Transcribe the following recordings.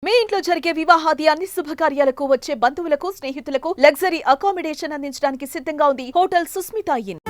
మీ ఇంట్లో జరిగే వివాహాది అన్ని శుభకార్యాలకు వచ్చే బంధువులకు స్నేహితులకు లగ్జరీ అకామిడేషన్ అందించడానికి సిద్ధంగా ఉంది hotel Sushmita in.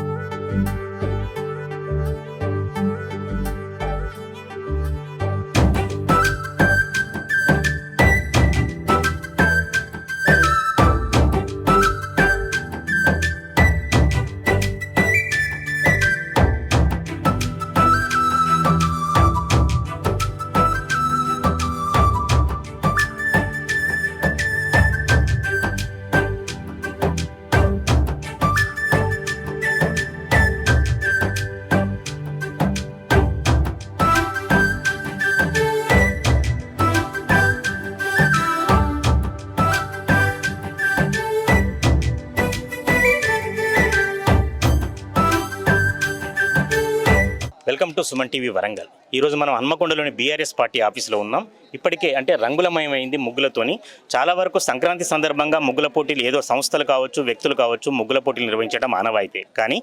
Welcome to Suman TV Warangal. ఈరోజు మనం హన్మకొండలోని బీఆర్ఎస్ పార్టీ ఆఫీసులో ఉన్నాం. ఇప్పటికే అంటే రంగులమయమైంది ముగ్గులతోని. చాలా వరకు సంక్రాంతి సందర్భంగా ముగ్గుల పోటీలు ఏదో సంస్థలు కావచ్చు, వ్యక్తులు కావచ్చు, ముగ్గుల పోటీలు నిర్వహించడం ఆనవాయితీ. కానీ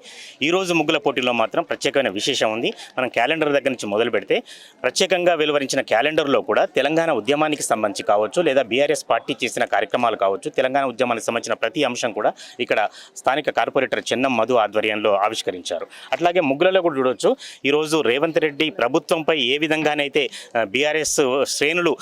ఈరోజు ముగ్గుల పోటీల్లో మాత్రం ప్రత్యేకమైన విశేషం ఉంది. మనం క్యాలెండర్ దగ్గర నుంచి మొదలు పెడితే ప్రత్యేకంగా వెలువరించిన క్యాలెండర్లో కూడా తెలంగాణ ఉద్యమానికి సంబంధించి కావచ్చు, లేదా బీఆర్ఎస్ పార్టీ చేసిన కార్యక్రమాలు కావచ్చు, తెలంగాణ ఉద్యమానికి సంబంధించిన ప్రతి అంశం కూడా ఇక్కడ స్థానిక కార్పొరేటర్ చెన్నం మధు ఆధ్వర్యంలో ఆవిష్కరించారు. అట్లాగే ముగ్గులలో కూడా చూడవచ్చు. ఈరోజు రేవంత్ రెడ్డి ప్రభుత్వంపై ఏ విధంగానైతే బీఆర్ఎస్ శ్రేణులు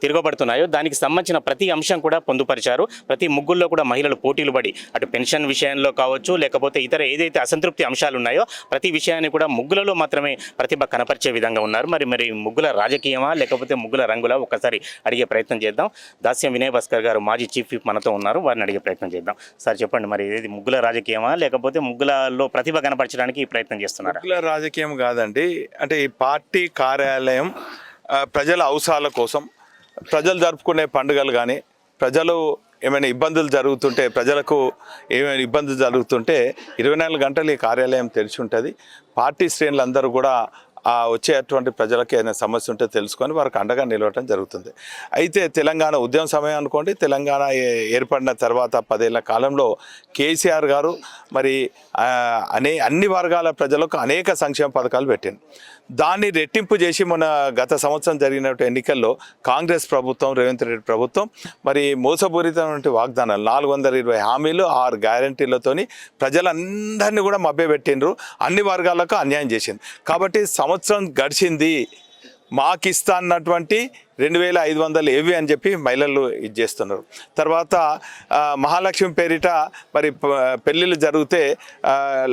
తిరగబడుతున్నాయో దానికి సంబంధించిన ప్రతి అంశం కూడా పొందుపరిచారు. ప్రతి ముగ్గుల్లో కూడా మహిళలు పోటీలు పడి అటు పెన్షన్ విషయంలో కావచ్చు, లేకపోతే ఇతర ఏదైతే అసంతృప్తి అంశాలు ఉన్నాయో ప్రతి విషయాన్ని కూడా ముగ్గులలో మాత్రమే ప్రతిభ కనపరిచే విధంగా ఉన్నారు. మరి ముగ్గుల రాజకీయమా లేకపోతే ముగ్గుల రంగులా ఒక్కసారి అడిగే ప్రయత్నం చేద్దాం. దాస్యం వినయ్ భాస్కర్ గారు మాజీ చీఫ్ విప్ మనతో ఉన్నారు. వారిని అడిగే ప్రయత్నం చేద్దాం. సార్ చెప్పండి, మరి ఏది ముగ్గుల రాజకీయమా లేకపోతే ముగ్గులలో ప్రతిభ కనపరచడానికి ఈ ప్రయత్నం చేస్తున్నారు? ముగ్గుల రాజకీయం కాదండి. అంటే ఈ పార్టీ కార్యాలయం ప్రజల అవసరాల కోసం, ప్రజలు జరుపుకునే పండుగలు కానీ, ప్రజలు ఏమైనా ఇబ్బందులు జరుగుతుంటే, ప్రజలకు ఏమైనా ఇబ్బందులు జరుగుతుంటే 24 గంటలు ఈ కార్యాలయం తెరిచి ఉంటుంది. పార్టీ శ్రేణులందరూ కూడా వచ్చేటువంటి ప్రజలకు ఏదైనా సమస్య ఉంటే తెలుసుకొని వారికి అండగా నిలవటం జరుగుతుంది. అయితే తెలంగాణ ఉద్యమ సమయం అనుకోండి, తెలంగాణ ఏర్పడిన తర్వాత 10 ఏళ్ల కాలంలో కేసీఆర్ గారు మరి అన్ని వర్గాల ప్రజలకు అనేక సంక్షేమ పథకాలు పెట్టింది. దాన్ని రెట్టింపు చేసి మొన్న గత సంవత్సరం జరిగినటువంటి ఎన్నికల్లో కాంగ్రెస్ ప్రభుత్వం, రేవంత్ రెడ్డి ప్రభుత్వం మరి మోసపూరితమైన వాగ్దానాలు 420 హామీలు 6 గ్యారంటీలతోని ప్రజలందరినీ కూడా మభ్యపెట్టిండ్రు. అన్ని వర్గాలకు అన్యాయం చేసింది. కాబట్టి సంవత్సరం గడిచింది, మాకిస్తా అన్నటువంటి 2500 ఏవి అని చెప్పి మహిళలు ఇది చేస్తున్నారు. తర్వాత మహాలక్ష్మి పేరిట మరి పెళ్ళిళ్ళు జరిగితే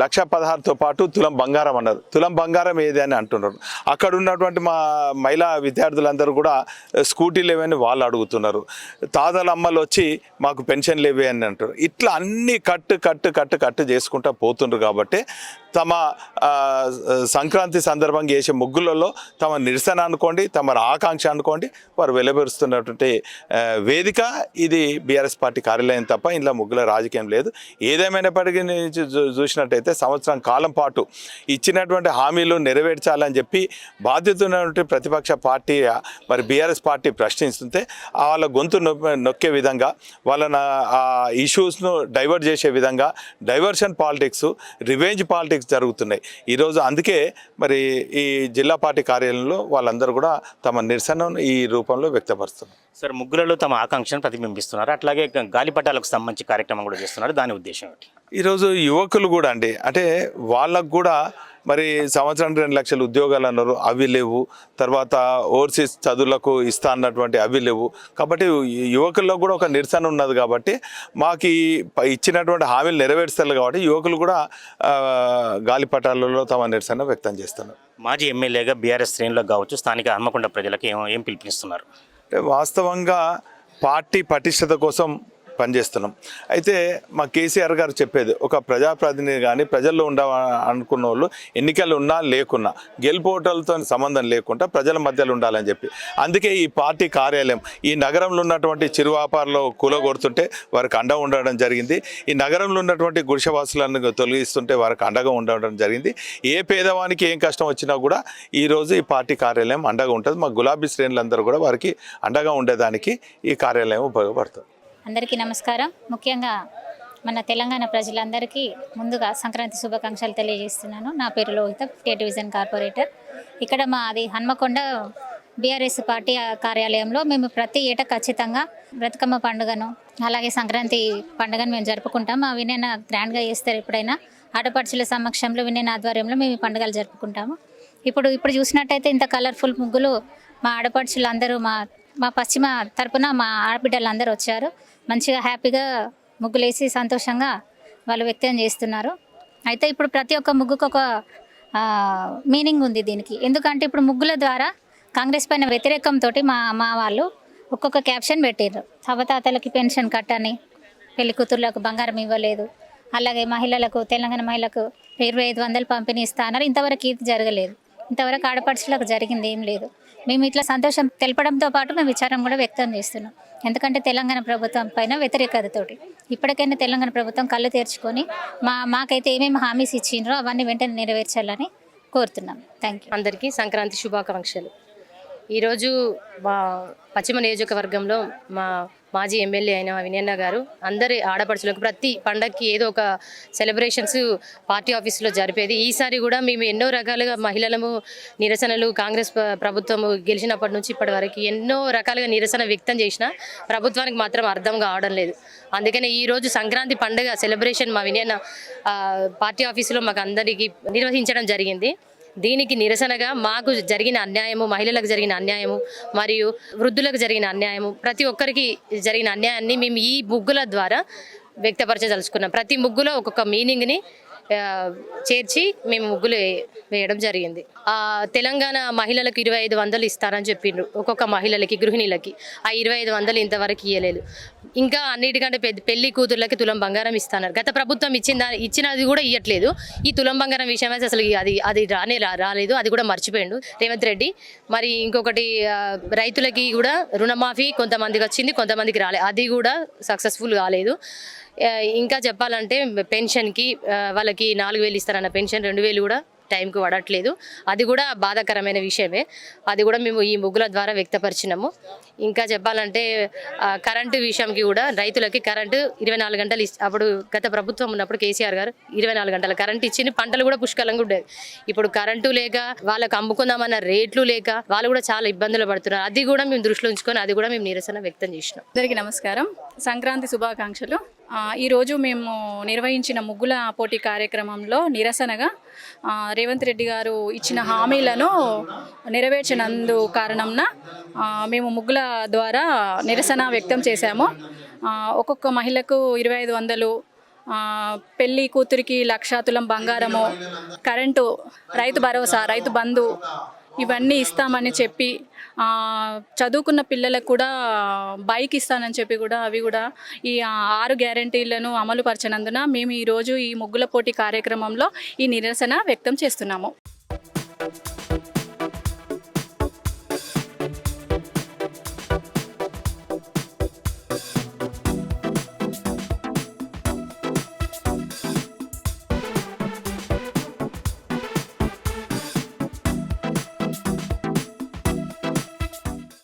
1,16,000తో పాటు తులం బంగారం అన్నారు. తులం బంగారం ఏది అని అంటున్నారు. అక్కడ ఉన్నటువంటి మా మహిళా విద్యార్థులందరూ కూడా స్కూటీలు ఏవని వాళ్ళు అడుగుతున్నారు. తాతల అమ్మలు వచ్చి మాకు పెన్షన్లు ఏవి అని అంటారు. ఇట్లా అన్ని కట్టు చేసుకుంటూ పోతుండ్రు. కాబట్టి తమ సంక్రాంతి సందర్భంగా చేసే ముగ్గులలో తమ నిరసన అనుకోండి, తమ ఆకాంక్ష అనుకోండి, వారు వెలువరుస్తున్నటువంటి వేదిక ఇది బీఆర్ఎస్ పార్టీ కార్యాలయం తప్ప ఇందులో ముగ్గుల రాజకీయం లేదు. ఏదేమైనప్పటికీ చూసినట్టయితే సంవత్సరం కాలం పాటు ఇచ్చినటువంటి హామీలు నెరవేర్చాలని చెప్పి బాధ్యత ఉన్నటువంటి ప్రతిపక్ష పార్టీ మరి బీఆర్ఎస్ పార్టీ ప్రశ్నిస్తుంటే వాళ్ళ గొంతు నొక్కే విధంగా, వాళ్ళ ఇష్యూస్ను డైవర్ట్ చేసే విధంగా డైవర్షన్ పాలిటిక్స్, రివెంజ్ పాలిటిక్స్ జరుగుతున్నాయి ఈరోజు. అందుకే మరి ఈ జిల్లా పార్టీ కార్యాలయంలో వాళ్ళందరూ కూడా తమ నిరసనను ఈ రూపంలో వ్యక్తపరుస్తున్నారు. సార్, ముగ్గులలో తమ ఆకాంక్షను ప్రతిబింబిస్తున్నారు. అట్లాగే గాలిపటాలకు సంబంధించి కార్యక్రమం కూడా చేస్తున్నారు. దాని ఉద్దేశం ఏంటి? ఈరోజు యువకులు కూడా అండి, అంటే వాళ్ళకు కూడా మరి సంవత్సరం 2 లక్షల ఉద్యోగాలు అన్నారు, అవి లేవు. తర్వాత ఓవర్సీస్ చదువులకు ఇస్తా అన్నటువంటి అవి లేవు. కాబట్టి యువకుల్లో కూడా ఒక నిరసన ఉన్నది. కాబట్టి మాకు ఇచ్చినటువంటి హామీలు నెరవేరుస్తారు. కాబట్టి యువకులు కూడా గాలిపటాలలో తమ నిరసన వ్యక్తం చేస్తున్నారు. మాజీ ఎమ్మెల్యేగా బీఆర్ఎస్ శ్రేణులకు కావచ్చు, స్థానిక హన్మకొండ ప్రజలకు ఏం పిలుపునిస్తున్నారు? వాస్తవంగా పార్టీ పటిష్టత కోసం పనిచేస్తున్నాం. అయితే మా కేసీఆర్ గారు చెప్పేది, ఒక ప్రజాప్రతినిధి కానీ ప్రజల్లో అనుకున్న వాళ్ళు ఎన్నికలు ఉన్నా లేకున్నా గెలుపోటలతో సంబంధం లేకుండా ప్రజల మధ్యలో ఉండాలని చెప్పి, అందుకే ఈ పార్టీ కార్యాలయం ఈ నగరంలో ఉన్నటువంటి చిరు వ్యాపారులు కూలగొడుతుంటే వారికి అండ ఉండడం జరిగింది. ఈ నగరంలో ఉన్నటువంటి గుడిసెవాసులను తొలగిస్తుంటే వారికి అండగా ఉండడం జరిగింది. ఏ పేదవానికి ఏం కష్టం వచ్చినా కూడా ఈరోజు ఈ పార్టీ కార్యాలయం అండగా ఉంటుంది. మా గులాబీ శ్రేణులందరూ కూడా వారికి అండగా ఉండేదానికి ఈ కార్యాలయం ఉపయోగపడుతుంది. అందరికీ నమస్కారం. ముఖ్యంగా మన తెలంగాణ ప్రజలందరికీ ముందుగా సంక్రాంతి శుభాకాంక్షలు తెలియజేస్తున్నాను. నా పేరు లోహిత, 50th డివిజన్ కార్పొరేటర్. ఇక్కడ మాది హన్మకొండ బీఆర్ఎస్ పార్టీ కార్యాలయంలో మేము ప్రతి ఏటా ఖచ్చితంగా బతుకమ్మ పండుగను అలాగే సంక్రాంతి పండుగను మేము జరుపుకుంటాం. ఆ వినయన గ్రాండ్గా చేస్తారు. ఎప్పుడైనా ఆడపడుచుల సమక్షంలో వినయన ఆధ్వర్యంలో మేము ఈ పండుగలు జరుపుకుంటాము. ఇప్పుడు చూసినట్టయితే ఇంత కలర్ఫుల్ ముగ్గులు మా ఆడపడుచులు అందరూ మా పశ్చిమ తరపున మా ఆడబిడ్డలు వచ్చారు. మంచిగా హ్యాపీగా ముగ్గులేసి సంతోషంగా వాళ్ళు వ్యక్తం చేస్తున్నారు. అయితే ఇప్పుడు ప్రతి ఒక్క ముగ్గుకు ఒక మీనింగ్ ఉంది దీనికి. ఎందుకంటే ఇప్పుడు ముగ్గుల ద్వారా కాంగ్రెస్ పైన వ్యతిరేకంతో మా వాళ్ళు ఒక్కొక్క క్యాప్షన్ పెట్టారు. అవతాతలకి పెన్షన్ కట్టని, పెళ్లి కూతుర్లకు బంగారం ఇవ్వలేదు, అలాగే మహిళలకు తెలంగాణ మహిళలకు 2500 పంపిణీ ఇస్తానన్నారు. ఇంతవరకు ఇది జరగలేదు. ఇంతవరకు ఆడపడుచులకు జరిగింది ఏం లేదు. మేము ఇట్లా సంతోషం తెలపడంతో పాటు మేము విచారం కూడా వ్యక్తం చేస్తున్నాం. ఎందుకంటే తెలంగాణ ప్రభుత్వం పైన వ్యతిరేకతతోటి ఇప్పటికైనా తెలంగాణ ప్రభుత్వం కళ్ళు తెరుచుకొని మాకైతే ఏమేమి హామీస్ ఇచ్చిండ్రో అవన్నీ వెంటనే నెరవేర్చాలని కోరుతున్నాం. Thank you. అందరికీ సంక్రాంతి శుభాకాంక్షలు. ఈరోజు మా పశ్చిమ నియోజకవర్గంలో మా మాజీ ఎమ్మెల్యే అయిన వినయన్న గారు అందరి ఆడపడుచులకు ప్రతి పండగకి ఏదో ఒక సెలబ్రేషన్స్ పార్టీ ఆఫీసులో జరిపేది. ఈసారి కూడా మేము ఎన్నో రకాలుగా మహిళలము నిరసనలు కాంగ్రెస్ ప్రభుత్వం గెలిచినప్పటి నుంచి ఇప్పటి వరకు ఎన్నో రకాలుగా నిరసన వ్యక్తం చేసిన ప్రభుత్వానికి మాత్రం అర్థం కావడం లేదు. అందుకనే ఈరోజు సంక్రాంతి పండుగ సెలబ్రేషన్ మా వినయన్న పార్టీ ఆఫీసులో మాకు అందరికీ నిర్వహించడం జరిగింది. దీనికి నిరసనగా మాకు జరిగిన అన్యాయము, మహిళలకు జరిగిన అన్యాయము మరియు వృద్ధులకు జరిగిన అన్యాయము, ప్రతి ఒక్కరికి జరిగిన అన్యాయాన్ని మేము ఈ ముగ్గుల ద్వారా వ్యక్తపరచదలుచుకున్నాం. ప్రతి ముగ్గులో ఒక్కొక్క మీనింగ్ని చేర్చి మేము ముగ్గులు వేయడం జరిగింది. తెలంగాణ మహిళలకు 2500 ఇస్తారని చెప్పిండ్రు. ఒక్కొక్క మహిళలకి, గృహిణులకి ఆ 2500 ఇంతవరకు ఇవ్వలేదు. ఇంకా అన్నిటికంటే పెళ్లి కూతుర్లకి తులం బంగారం ఇస్తున్నారు. గత ప్రభుత్వం ఇచ్చినది కూడా ఇవ్వట్లేదు. ఈ తులం బంగారం విషయం అయితే అసలు అది రాలేదు. అది కూడా మర్చిపోయిండు రేవంత్ రెడ్డి. మరి ఇంకొకటి రైతులకి కూడా రుణమాఫీ కొంతమందికి వచ్చింది, కొంతమందికి రాలేదు. అది కూడా సక్సెస్ఫుల్ కాలేదు. ఇంకా చెప్పాలంటే పెన్షన్కి వాళ్ళకి 4000 ఇస్తారన్న పెన్షన్ 2000 కూడా టైంకి పడట్లేదు. అది కూడా బాధాకరమైన విషయమే. అది కూడా మేము ఈ ముగ్గుల ద్వారా వ్యక్తపరిచినాము. ఇంకా చెప్పాలంటే కరెంటు విషయంకి కూడా రైతులకి కరెంటు 24 గంటలు అప్పుడు గత ప్రభుత్వం ఉన్నప్పుడు కేసీఆర్ గారు 24 గంటల కరెంట్ ఇచ్చింది. పంటలు కూడా పుష్కలంగా ఉండేది. ఇప్పుడు కరెంటు లేక వాళ్ళకి అమ్ముకుందామన్న రేట్లు లేక వాళ్ళు కూడా చాలా ఇబ్బందులు పడుతున్నారు. అది కూడా మేము దృష్టిలో ఉంచుకొని అది కూడా మేము నిరసన వ్యక్తం చేసినాం. అందరికీ నమస్కారం. సంక్రాంతి శుభాకాంక్షలు. ఈరోజు మేము నిర్వహించిన ముగ్గుల పోటీ కార్యక్రమంలో నిరసనగా రేవంత్ రెడ్డి గారు ఇచ్చిన హామీలను నెరవేర్చినందు కారణంన మేము ముగ్గుల ద్వారా నిరసన వ్యక్తం చేశాము. ఒక్కొక్క మహిళకు 2500, పెళ్లి కూతురికి 1,00,000 తులం బంగారము, కరెంటు, రైతు భరోసా, రైతు బంధు ఇవన్నీ ఇస్తామని చెప్పి చదువుకున్న పిల్లలకు కూడా బైక్ ఇస్తానని చెప్పి కూడా అవి కూడా ఈ 6 గ్యారంటీలను అమలు పరిచినందున మేము ఈరోజు ఈ ముగ్గుల పోటీ కార్యక్రమంలో ఈ నిరసన వ్యక్తం చేస్తున్నాము.